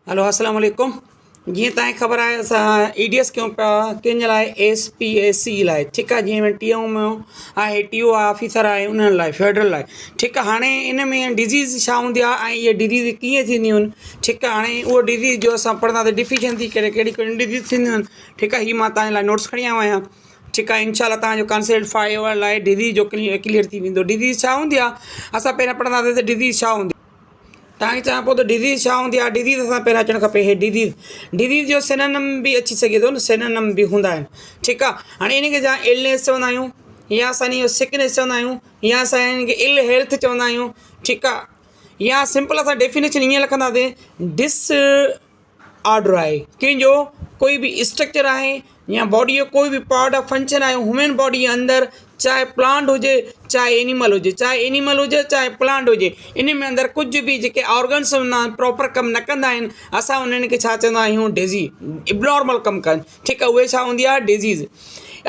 Hello अस्सलाम वालेकुम। जीअं तव्हांखे ख़बर आहे असां EDS कयूं पिया कंहिंजे लाइ SPAC लाइ, ठीकु आहे। जीअं TO में आहे, TO ऑफिसर आहे उन्हनि लाइ फेडरल लाइ, ठीकु आहे। हाणे इन में डिज़ीज़ छा हूंदी आहे ऐं इहे डिज़ीज़ कीअं थींदियूं आहिनि, ठीकु आहे। हाणे उहो डिज़ीज़ जो असां पढ़ंदासीं डिफिशियंसी कहिड़ी कहिड़ी डिज़ीज़ थींदियूं आहिनि, ठीकु आहे। हीअ मां तव्हांजे लाइ नोट्स खणी आयो आहियां, ठीकु आहे। इंशाल्लाह तव्हांजो कॉन्सेप्ट 5 लाइ डिज़ीज़ जो क्लियर थी वेंदो। डिज़ीज़ छा हूंदी आहे असां पहिरियां पढ़ंदासीं त डिज़ीज़ छा हूंदी। तव्हांखे चवां पोइ त डिज़ीज़ छा हूंदी आहे। डिज़ीज़ असां पहिरियां अचणु खपे। हे डिज़ीज़ जो सिनोनिम बि अची सघे थो न, सिनोनिम बि हूंदा आहिनि, ठीकु आहे। हाणे इनखे जा इलनेस चवंदा आहियूं, या असां इनजो सिकनेस चवंदा आहियूं, या असां इनखे इल हेल्थ चवंदा आहियूं, ठीकु आहे। या सिंपल असां डेफिनेशन ईअं लिखंदासीं, डिस ऑर्डर आहे कंहिंजो कोई बि स्ट्रक्चर आहे या बॉडी जो कोई बि पार्ट ऑफ फंक्शन आहे ह्यूमन बॉडी जे अंदरि, चाहे प्लांट हुजे चाहे एनिमल हुजे, चाहे प्लांट हुजे, इन में अंदरि कुझु बि जेके ऑर्गन्स हूंदा आहिनि प्रॉपर कमु न कंदा आहिनि, असां उन्हनि खे छा चवंदा आहियूं, डिज़ीज़, इबनॉर्मल कमु कनि, ठीकु आहे। उहे छा हूंदी आहे, डिज़ीज़।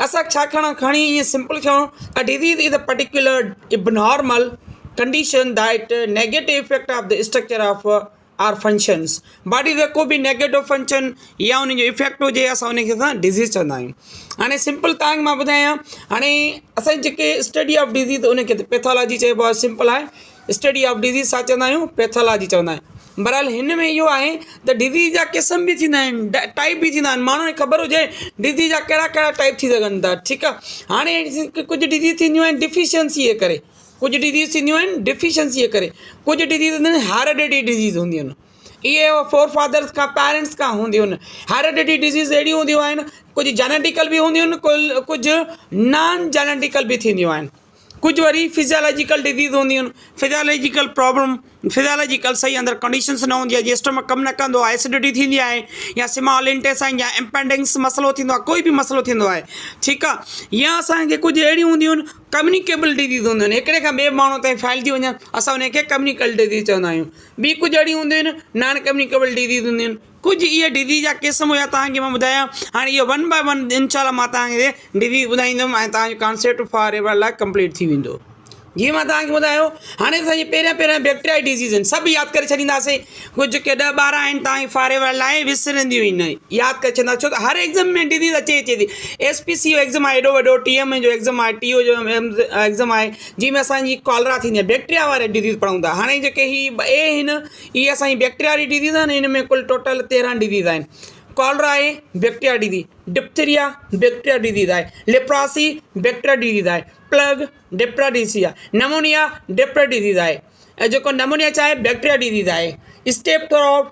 असां छा खणी ईअं सिंपल खणूं, a disease is a particular abnormal condition that negative effect of the structure of or functions. Body जो को बि नेगेटिव फंक्शन या उनजो इफेक्ट हुजे, असां उनखे असां डिज़ीज़ चवंदा आहियूं। हाणे सिंपल तव्हांखे मां ॿुधायां, हाणे असांजी जेके स्टडी ऑफ डिज़ीज़ उनखे पैथोलॉजी चइबो आहे। सिंपल आहे, स्टडी ऑफ डिज़ीज़ छा चवंदा आहियूं, पैथोलॉजी चवंदा आहियूं। बहरहाल हिन में इहो आहे त डिज़ीज़ जा क़िस्म बि थींदा आहिनि, टाइप बि थींदा आहिनि। माण्हुनि खे ख़बर हुजे डिज़ीज़ जा कहिड़ा कहिड़ा टाइप थी सघनि था, ठीकु आहे। हाणे कुझु डिज़ीज़ थींदियूं आहिनि डिफिशियंसीअ जे करे, कुझु डिज़ीज़ थींदियूं आहिनि डिफिशियंसीअ जे करे, कुझु डिज़ीज़ हूंदियूं आहिनि हेरिडिटी डिज़ीज़ हूंदियूं आहिनि। इहे फोर फादर्स खां पेरेंट्स खां हूंदियूं आहिनि। हेरिडिटी डिज़ीज़ अहिड़ियूं हूंदियूं आहिनि, कुझु जेनेटिकल बि हूंदियूं आहिनि, कुझु नॉन जेनेटिकल बि थींदियूं आहिनि। कुझु वरी फिजियोलॉजिकल डिज़ीज़ हूंदियूं आहिनि, फिजियोलॉजिकल प्रॉब्लम, फिजियोलॉजिकल सही अंदरि कंडीशन्स न हूंदी आहे, जीअं स्टमक कमु न कंदो आहे, एसिडिटी थींदी आहे, या स्मॉल इंटेस्टाइन या एम्पेंडिक्स मसइलो थींदो आहे, कोई बि मसइलो थींदो आहे, ठीकु आहे। या असांखे कुझु अहिड़ियूं हूंदियूं आहिनि कम्युनिकेबल डिज़ीज़ हूंदियूं आहिनि, हिकिड़े खां ॿिए माण्हू ताईं फैलिजी वञनि, असां उनखे कम्युनिकेबल डिज़ीज़ चवंदा आहियूं। ॿी कुझु अहिड़ियूं हूंदियूं आहिनि नॉन कम्युनिकेबल डिज़ीज़ हूंदियूं आहिनि। कुझु इहे डिज़ीज़ जा क़िस्म हुया तव्हांखे मां ॿुधायां। हाणे इहो 1 बाय 1 इंशाल्लाह मां तव्हांखे डिज़ीज़ ॿुधाईंदुमि ऐं तव्हांजो कॉन्सेप्ट फॉर एवर लाइ कंप्लीट थी वेंदो। जीअं मां तव्हांखे ॿुधायो, हाणे असांजी पहिरियां बैक्टीरिया डिज़ीज़ आहिनि, सभु यादि करे छॾींदासीं। कुझु के 10-12 आहिनि तव्हांजी फॉर एवर लाइ विसरंदियूं आहिनि, यादि करे छॾींदा, छो त हर एग्ज़ाम में डिज़ीज़ अचे थी। SPC जो एग्ज़ाम आहे एॾो वॾो, TM जो एग्ज़ाम आहे, TO जो एग्ज़ाम आहे, जंहिंमें असांजी कॉलरा थींदी आहे, बैक्टीरिया वारे डिज़ीज़ पढ़ूं था। हाणे जेके हीअ ए आहिनि, इहे असांजी बैक्टीरिया वारी डिज़ीज़ आहिनि। हिन में कुल टोटल 13 डिज़ीज़ आहिनि। कॉलरा आहे bacteria disease, diphtheria bacteria disease आहे, लेप्रोसी बैक्टीरिया डिज़ीज़ आहे, प्लग डिप्थीरिया डिज़ीज़ आहे, नमोनिया डिप्थीरिया डिज़ीज़ आहे, ऐं जेको नमोनिया छा आहे बैक्टीरिया डिज़ीज़ आहे। स्टेप्थोरोड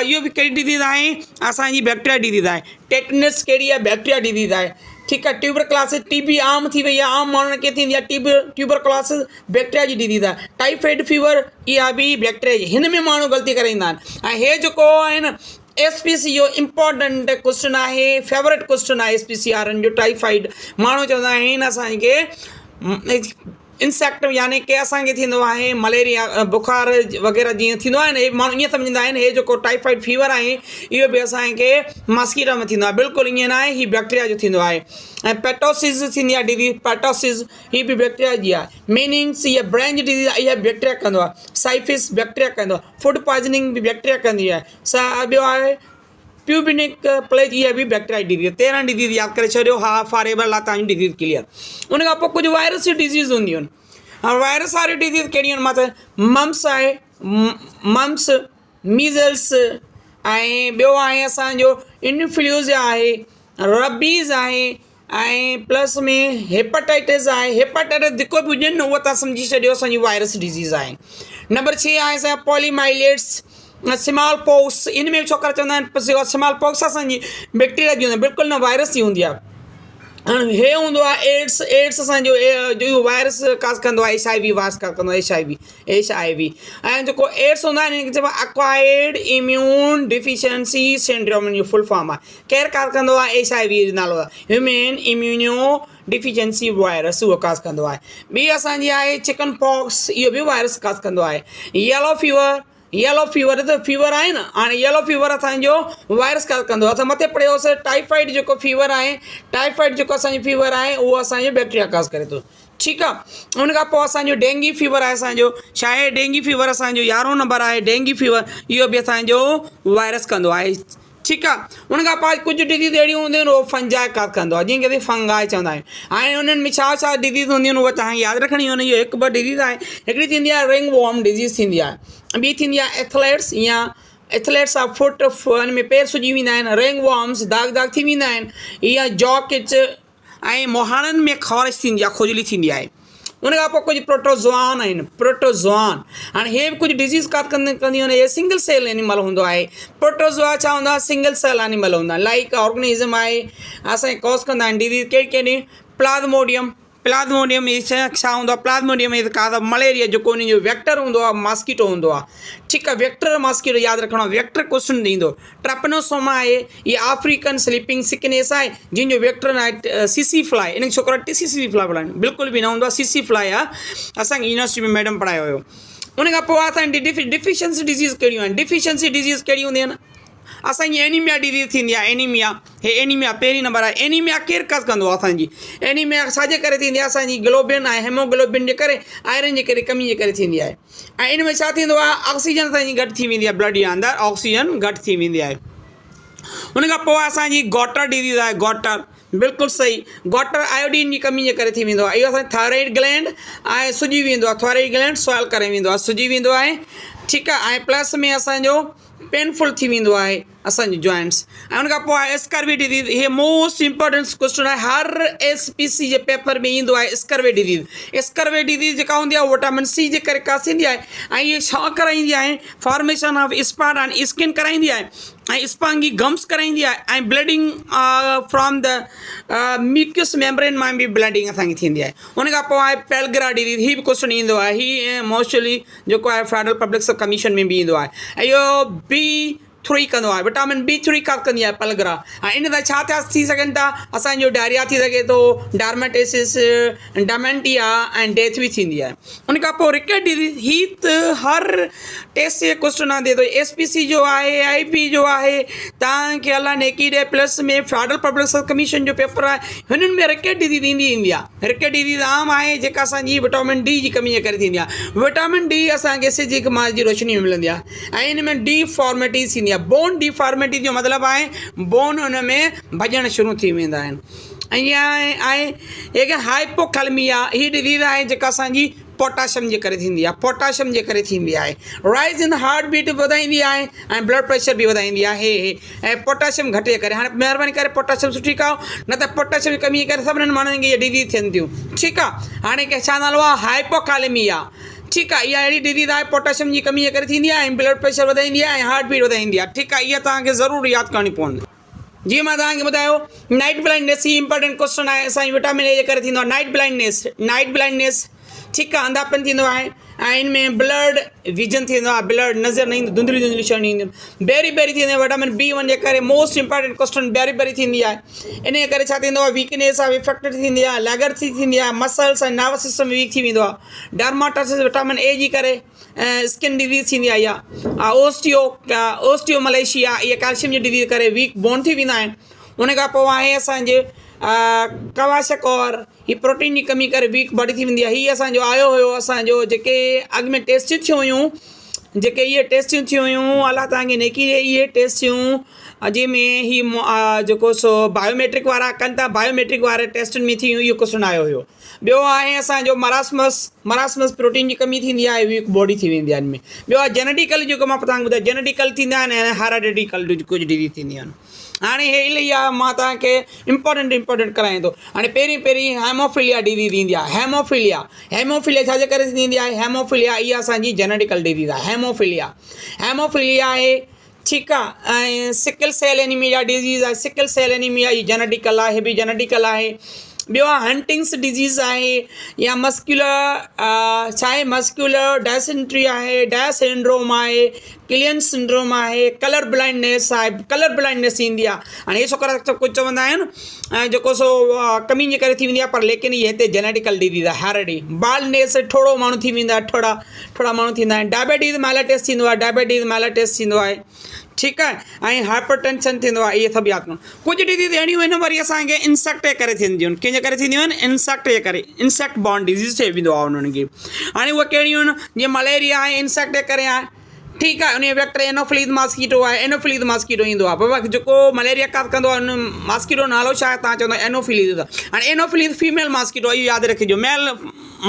इहो बि कहिड़ी डिज़ीज़ आहे, असांजी बैक्टीरिया डिज़ीज़ आहे। टेटनस कहिड़ी आहे, बैक्टीरिया डिज़ीज़ आहे, ठीकु आहे। ट्यूबरक्लोसिस TB आम थी वई आहे, आम माण्हुनि खे थींदी आहे ट्यूबरक्लोसिस, बैक्टीरिया जी डिज़ीज़ आहे। टाइफाइड फीवर, इहा बि बैक्टीरिया जी। हिन में माण्हू ग़लती करे ईंदा आहिनि। ऐं हे जेको आहे न SPC जो इम्पॉर्टेंट क्वेश्चन आहे, फेवरेट क्वेश्चन आहे SPC वारनि जो, टाइफाइड। माण्हू चवंदा आहिनि असांखे इंसेक्ट, यानी कि असांखे थींदो आहे मलेरिया बुखार वग़ैरह जीअं थींदो आहे न, हे माण्हू ईअं सम्झंदा आहिनि हे जेको टाइफाइड फीवर आहे इहो बि असांखे मस्कीटो में थींदो आहे। बिल्कुलु ईअं न आहे, हीअ बैक्टीरिया जो थींदो आहे। ऐं पेटोसिस थींदी आहे डिज़ीज़, पेटोसिस हीअ बि बैक्टीरिया जी आहे। मीनिंग्स इहा ब्रेन जी डिज़ीज़ आहे, इहा बैक्टीरिया कंदो आहे। साइफिस बैक्टीरिया कंदो आहे। फूड पॉइज़निंग बि बैक्टीरिया कंदी आहे। ॿियो आहे प्यूबिनिक प्लेग, इहा बि बैक्टीरिया डिज़ीज़। 13 डिज़ीज़ यादि करे छॾियो, हा फॉर एवर लाइ तव्हांजी डिज़ीज़ क्लियर। उन खां पोइ कुझु वायरस जी डिज़ीज़ हूंदियूं आहिनि। हाणे वायरस वारी डिज़ीज़ कहिड़ियूं आहिनि, मां त मम्स आहे, मम्स, मीज़ल्स, ऐं ॿियो आहे असांजो इन्फ्लूएंज़ा आहे, रबीज़ आहे, ऐं प्लस में हेपेटाइटिस आहे। हेपेटाइटिस जेको बि हुजनि न उहो तव्हां सम्झी छॾियो असांजी वायरस डिज़ीज़ आहे। नंबर 6 आहे असांजा पॉलीमाइलेट्स, स्मॉल पॉक्स। इन में छोकिरा चवंदा आहिनि स्मॉल पॉक्स असांजी बैक्टीरिया जी हूंदी आहे, बिल्कुलु न, वायरस जी हूंदी आहे। हाणे हे हूंदो आहे एड्स असांजो जो वायरस काज़ कंदो आहे, HIV वास काज़ कंदो आहे, HIV। ऐं जेको एड्स हूंदो आहे हिनखे चइबो आहे अक्वायर्ड इम्यून डिफिशियंसी सिंड्रोम, जो फुल फॉर्म आहे। केरु काज़ कंदो आहे, HIV जो नालो आहे, ह्यूमन इम्यूनो डिफिशियंसी वायरस, उहो काज़ कंदो आहे। ॿी असांजी आहे चिकन पॉक्स, इहो बि वायरस काज़ कंदो आहे। येलो फीवर त फीवर आहे न, हाणे येलो फीवर असांजो वायरस काज़ कंदो आहे। असां मथे पढ़ियोसीं टाइफाइड जेको फीवर आहे, टाइफाइड जेको असांजो फीवर आहे उहो असांजो बैक्टीरिया काज़ करे थो, ठीकु आहे। उन खां पोइ असांजो डेंगी फीवर आहे, असांजो छा आहे, डेंगी फीवर असांजो 11 नंबर आहे। डेंगी फीवर इहो बि असांजो वायरस कंदो आहे, ठीकु आहे। उन खां पोइ कुझु डिज़ीज़ अहिड़ियूं हूंदियूं आहिनि उहो फंजाई काज़ कंदो आहे, जीअं की फंगाई चवंदा आहियूं। हाणे उन्हनि में छा छा डिज़ीज़ हूंदियूं आहिनि उहे तव्हांखे यादि रखणी आहिनि। इहो हिकु ॿ डिज़ीज़ आहे। हिकिड़ी थींदी आहे रिंग वॉर्म डिज़ीज़ थींदी आहे, ॿी थींदी आहे एथलेट्स या एथलेट्स ऑफ फुट, हुन में पेर सुॼी वेंदा आहिनि, रिंग वॉर्म्स दाग दाग थी वेंदा आहिनि, इहा जॉ किच ऐं मुहाणनि में ख़ारिश थींदी आहे, खुजली थींदी आहे। उन खां पोइ कुझु प्रोटोज़ोआन आहिनि, प्रोटोज़ोआन। हाणे हे बि कुझु डिज़ीज़ काज़ कंदियूं आहिनि। हे सिंगल सेल एनिमल हूंदो आहे। प्रोटोज़ोआ छा हूंदो आहे, सिंगल सेल एनिमल हूंदा आहिनि, लाइक ऑर्गेनिज़म आहे, असांखे कॉज़ कंदा आहिनि डिज़ीज़ कहिड़ी कहिड़ी। प्लाज़्मोडियम, प्लाज़्मोडियम छा हूंदो आहे, प्लाज़्मोडियम इज़ काज़ ऑफ मलेरिया, जेको उन जो वेक्टर हूंदो आहे मॉस्किटो हूंदो आहे, ठीकु आहे। वेक्टर मॉस्किटो यादि रखिणो आहे, वेक्टर क्वेश्चन ॾींदो। ट्रैपनोसोमा आहे, इहा अफ्रीकन स्लीपिंग सिकनेस आहे, जंहिंजो वेक्टर आहे सीसी फ्लाई। इन छोकिरा सीसी फ्लाई पढ़ाइनि, बिल्कुलु बि न हूंदो आहे, सीसी फ्लाई आहे, असांखे यूनिवर्सिटी में मैडम पढ़ायो हुयो। उन खां पोइ असांजी डिफिशियंसी डिज़ीज़ कहिड़ियूं आहिनि, डिफिशियंसी डिज़ीज़ कहिड़ियूं हूंदियूं आहिनि, असांजी एनीमिया डिज़ीज़ थींदी आहे। एनीमिया, हे एनीमिया पहिरीं नंबर आहे। एनीमिया केरु काज़ कंदो आहे, असांजी एनीमिया छाजे करे थींदी आहे, असांजी ग्लोबिन ऐं हेमोग्लोबिन जे करे, आयरन जे करे कमी जे करे थींदी आहे। ऐं इन में छा थींदो आहे, ऑक्सीजन असांजी घटि थी वेंदी आहे, ब्लड जे अंदरि ऑक्सीजन घटि थी वेंदी आहे। उन खां पोइ असांजी गॉटर डिज़ीज़ आहे, गॉटर, बिल्कुलु सही। गॉटर आयोडीन जी कमी जे करे थी वेंदो आहे। इहो असांजो थायराइड ग्लैंड ऐं सुॼी वेंदो आहे, थायराइड ग्लैंड सॉइल करे वेंदो आहे, सुॼी वेंदो आहे, ठीकु आहे। ऐं प्लस में असांजो पेनफुल थी वेंदो आहे असांजी जॉइंट्स। ऐं उन खां पोइ आहे स्कर्वी डिज़ीज़। इहे मोस्ट इम्पोर्टेंट क्वेश्चन आहे, हर SPC जे पेपर में ईंदो आहे स्कर्वी डिज़ीज़। स्कर्वी डिज़ीज़ जेका हूंदी आहे विटामिन C जे करे कास थींदी आहे, ऐं इहे छा कराईंदी आहे, formation of spot and skin कराईंदी आहे, ऐं स्पॉन्गी गम्स कराईंदी आहे, ऐं bleeding from the mucous membrane मां बि ब्लडिंग असांखे थींदी आहे। उन खां पोइ आहे पेलग्रा डिज़ीज़, हीअ बि क्वेश्चन ईंदो आहे, हीअ मोस्टली जेको आहे फेडरल पब्लिक कमीशन में बि ईंदो आहे। ऐं इहो B3 कंदो आहे, विटामिन B3 काज़ कंदी आहे पेलग्रा। ऐं इन सां छा थिया थी सघनि था, असांजो डायरिया थी सघे थो, डार्मेटेसिस, डमेंटिया ऐं डेथ बि थींदी आहे। उन खां पोइ रिकेट डिज़ीज़, हीअ त हर टेस्ट जे क्वेश्चन आहे थो। SPC जो आहे, IP जो आहे, तव्हांखे अलाह नेकी ॾे, प्लस में फेडरल पब्लिक कमीशन जो पेपर आहे, हिननि में रिकेट डिज़ीज़ ईंदी आहे। रिकेट डिज़ीज़ आम आहे, जेका असांजी विटामिन D जी कमी जे करे थींदी आहे। विटामिन D असांखे सिज जी मास जी रोशनी में मिलंदी आहे। ऐं इन में डिफॉर्मिटी थींदी आहे। बोन डिफॉर्मिटी जो मतिलबु आहे बोन हुन में भॼणु शुरू थी वेंदा आहिनि। ऐं इहा आहे हिकु हाइपोकैलमिया, हीअ डिज़ीज़ आहे जेका असांजी पोटाशियम जे करे थींदी आहे, पोटाशियम जे करे थींदी आहे। राइज़ इन हार्ट बीट वधाईंदी आहे ऐं ब्लड प्रेशर बि वधाईंदी आहे, ऐं पोटाशियम घटि जे करे। हाणे महिरबानी करे पोटाशियम सुठी खाओ, न त पोटाशियम जी कमी जे करे सभिनीनि माण्हुनि खे इहे डिज़ीज़ थियनि थियूं, ठीकु आहे। हाणे के छा नालो आहे, हाइपोकैलमिया, ठीकु आहे। इहा अहिड़ी डिज़ीज़ आहे, पोटाशियम जी कमी जे करे थींदी आहे, ऐं ब्लड प्रेशर वधाईंदी आहे, ऐं हार्ट बीट वधाईंदी आहे, ठीकु आहे। इहा तव्हांखे ज़रूरु यादि करणी पवंदी। जीअं मां तव्हांखे ॿुधायो, नाइट ब्लाइंडनेस ही इंपॉर्टेंट क्वेश्चन आहे, असांजी विटामिन A जे करे थींदो आहे नाइट ब्लाइंडनेस। नाइट ब्लाइंडनेस, ठीकु आहे, अंधापन थींदो आहे, ऐं इन में ब्लड विजन थींदो आहे, ब्लड नज़र न ईंदो, धुंधली धुंधली शयूं ईंदियूं आहिनि। बेरी बेरी थींदी आहे, विटामिन B1 जे करे most important question beriberi थींदी आहे। इन जे करे छा थींदो आहे, वीकनेस ऑफ इफेक्टेड थींदी आहे, लेगर्थी थींदी आहे, मसल्स ऐं नर्वस सिस्टम वीक थी वेंदो आहे। डर्माटोसिस विटामिन A जी करे स्किन डिज़ीज़ थींदी आहे। इहा ओस्टियोमलेशिया, इहा कैल्शियम जी डिज़ीज़ करे वीक बोन थी वेंदा आहिनि। उन खां पोइ आहे असांजे कवाशकोर, हीअ प्रोटीन जी कमी करे वीक बॉडी थी वेंदी आहे। हीअ असांजो आयो हुयो, असांजो जेके अॻु में टेस्टियूं थियूं हुयूं, जेके इहे टेस्टियूं थियूं हुयूं, अलाह तव्हांखे नेकी ॾे, इहे टेस्टियूं जंहिंमें ही जेको सो बायोमेट्रिक वारा कनि था, बायोमेट्रिक वारे टेस्टनि में थी हुयूं, इहो क्वेश्चन आयो हुयो। ॿियो आहे असांजो मरासमस प्रोटीन जी कमी थींदी आहे, वीक बॉडी थी वेंदी आहे हिन में। ॿियो आहे जेनेटिकल, जेको मां तव्हांखे ॿुधायो जेनेटिकल थींदा आहिनि, ऐं हेरिडिटिकल कुझु डिज़ीज़ थींदियूं आहिनि। हाणे हे इलाही आहे, मां तव्हांखे इंपॉर्टेंट करायां थो। हाणे पहिरीं हेमोफिलिया डिज़ीज़ ईंदी आहे। हेमोफिलिया छाजे करे थींदी आहे, हेमोफिलिया इहा असांजी जेनेटिकल डिज़ीज़ आहे। हेमोफिलिया आहे, ठीकु आहे। ऐं सिकल सेल एनीमिया डिज़ीज़ आहे, सिकल सेल एनीमिया ही जेनेटिकल आहे, बि जेनेटिकल आहे। ॿियो आहे हंटिंग्स डिज़ीज़ आहे, या छा आहे मस्क्यूलर डायसेंट्री आहे, डाय सिंड्रोम आहे, किलियन सिंड्रोम आहे, कलर ब्लाइंडनेस आहे, कलर ब्लाइंडनेस ईंदी आहे। हाणे हे छोकिरा कुझु चवंदा आहिनि जेको सो कमी जे करे थी वेंदी आहे, पर लेकिन इहे हिते जेनेटिकल डिज़ीज़ आहे। हेरिडी बाल्डनेस, ठोड़ो माण्हू थी वेंदा, ठोड़ा माण्हू थींदा आहिनि। डायबिटीज़ मेलाइटिस थींदो आहे, ठीकु आहे ऐं हाइपर टेंशन थींदो आहे इहे सभु यादि करणु कुझु डिज़ीज़ अहिड़ियूं आहिनि वरी असांखे इंसेक्ट जे करे थींदियूं आहिनि कंहिंजे करे थींदियूं आहिनि इंसेक्ट जे करे इंसेक्ट बॉर्न डिज़ीज़ चई वेंदो आहे उन्हनि खे हाणे उहे कहिड़ियूं आहिनि जीअं मलेरिया आहे इंसेक्ट जे करे आहे ठीकु आहे उन वेक्टर एनोफिलीज़ मॉस्किटो आहे एनोफिलीज़ मॉस्किटो ईंदो आहे बाबा जेको मलेरिया काज़ कंदो आहे उन मॉस्किटो नालो छा आहे तव्हां चवंदा एनोफिलीज़ हाणे एनोफिलीज़ फीमेल मॉस्किटो इहो यादि रखिजो मेल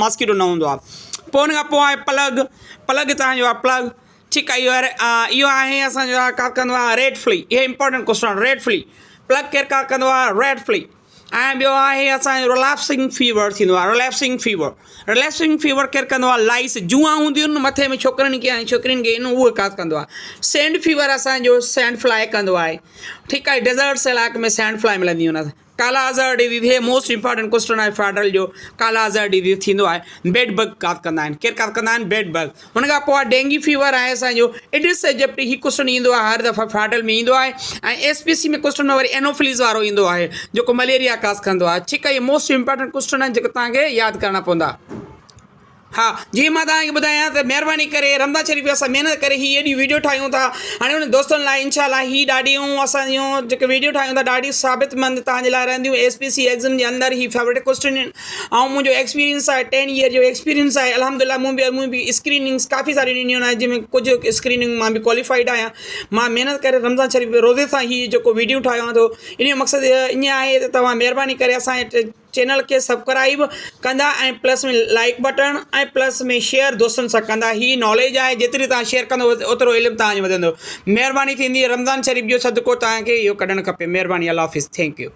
मॉस्किटो न हूंदो आहे पोइ उन खां पोइ आहे प्लग प्लग तव्हांजो आहे प्लग ठीकु आहे इहो आहे असांजो आहे काज़ कंदो आहे रेड फ्ली इहे important question rat flea plague केरु काज़ कंदो आहे रेड फ्ली ऐं ॿियो आहे असांजो रिलैप्सिंग फीवर थींदो आहे रिलैप्सिंग फीवर केरु कंदो आहे लाइस जुआ हूंदियूं आहिनि मथे में छोकिरनि खे ऐं छोकिरियुनि खे उहो काज़ कंदो आहे सैंड फीवर असांजो सैंड फ्लाई कंदो आहे ठीकु आहे डेज़र्ट्स इलाइक़े में सैंड फ्लाई मिलंदियूं आहिनि काला अज़र डिज़ीज़ हे मोस्ट इंपॉर्टेंट क्वेश्चन आहे फेडरल जो काला अज़र डिज़ीज़ थींदो आहे बेड बग काज़ कंदा आहिनि केरु काज़ कंदा आहिनि बेड बग हुन खां पोइ आहे डेंगी फीवर आहे असांजो एडिस एजिप्टी हीउ क्वेश्चन ईंदो आहे हर दफ़ा फेडरल में ईंदो आहे ऐं SPC में क्वेश्चन में वरी एनोफिलीज़ वारो ईंदो आहे जेको मलेरिया काज़ कंदो आहे ठीकु आहे इहे मोस्ट इंपॉर्टेंट क्वेश्चन आहिनि जेके तव्हांखे यादि करणा पवंदा हाँ जीअं मां तव्हांखे ॿुधायां त महिरबानी करे रमज़ान शरीफ़ असां महिनत करे हीअ एॾी वीडियो ठाहियूं था हाणे उन दोस्तनि लाइ इंशाअल्लाह ही ॾाढियूं असांजूं जेके वीडियो ठाहियूं था ॾाढी साबितमंद तव्हांजे लाइ रहंदियूं SPC एग्ज़ाम जे अंदरि ही फेवरेट क्वेश्चन आहिनि ऐं मुंहिंजो एक्सपीरियंस आहे 10 ईयर जो एक्सपीरियंस आहे अल्हम्दुलिल्लाह मूं बि स्क्रीनिंग्स काफ़ी सारी ॾिनियूं आहिनि जंहिंमें कुझु स्क्रीनिंग मां बि क्वालिफाइड आहियां मां महिनत करे रमज़ान शरीफ़ रोज़े सां ही जेको वीडियो ठाहियां थो इन जो मक़सदु ईअं आहे त तव्हां महिरबानी करे असांजे चैनल खे सब्सक्राइब कंदा ऐं प्लस में लाइक बटन ऐं प्लस में शेयर दोस्तनि सां कंदा ही नॉलेज आहे जेतिरी तव्हां शेयर कंदो ओतिरो इल्मु तव्हांजो वधंदो महिरबानी थींदी रमज़ान शरीफ़ जो सदको तव्हांखे इहो कढणु खपे महिरबानी अल्लाह हाफ़िज़ थैंक यू